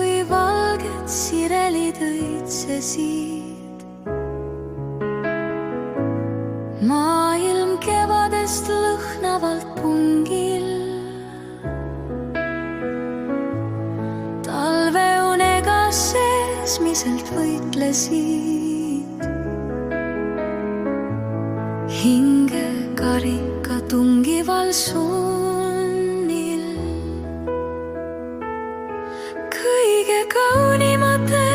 kui valged sirelid õitsesid. Maailm kevadest lõhnavalt pungil, talveunega seesmiselt võitlesid. Hinge karika tungival sunnil, kõige kaunimate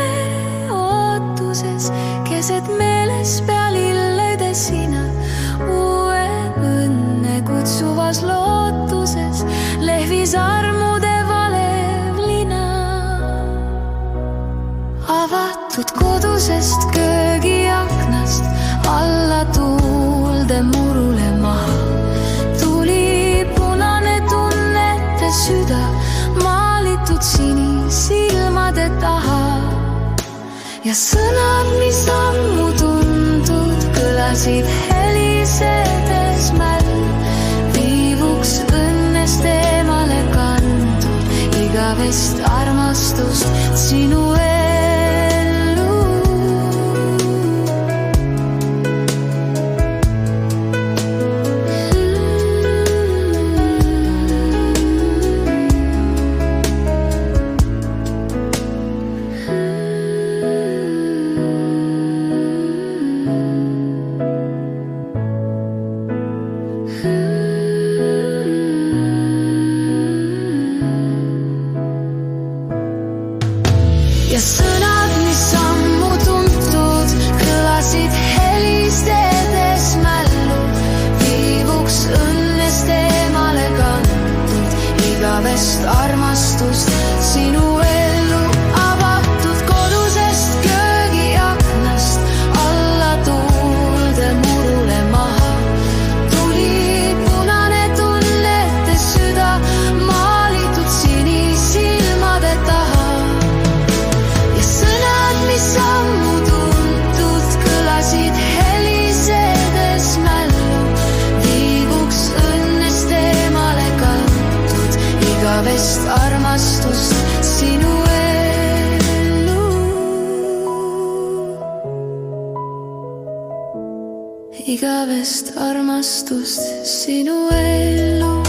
ootuses, keset meeles pea lillede sina. Uue õnne kutsuvas lootuses lehvis armude valevlina. Avatud kodusest köögiaknast alla tuulde murule maha tuli punane tunnete süda, maalitud sinisilmade taha. Ja sõnad, mis ammu tuntud, kõlasid helisedes mäll, viivuks õnnest eemale kantud igavest armastust sinu ellu. Ja sõnad, mis ammu tuntud, kõlasid helisedes mällu, viivuks õnnest eemale kantud igavest armastust sinu ellu. Avatud kodusest köögiaknast alla tuulde murule maha tuli punane tunnete süda, maalitud sinisilmade taha. Sammu tuntud, kõlasid helisedes mällu, viivuks õnnest eemale kantud igavest armastust sinu ellu. Igavest armastust sinu ellu.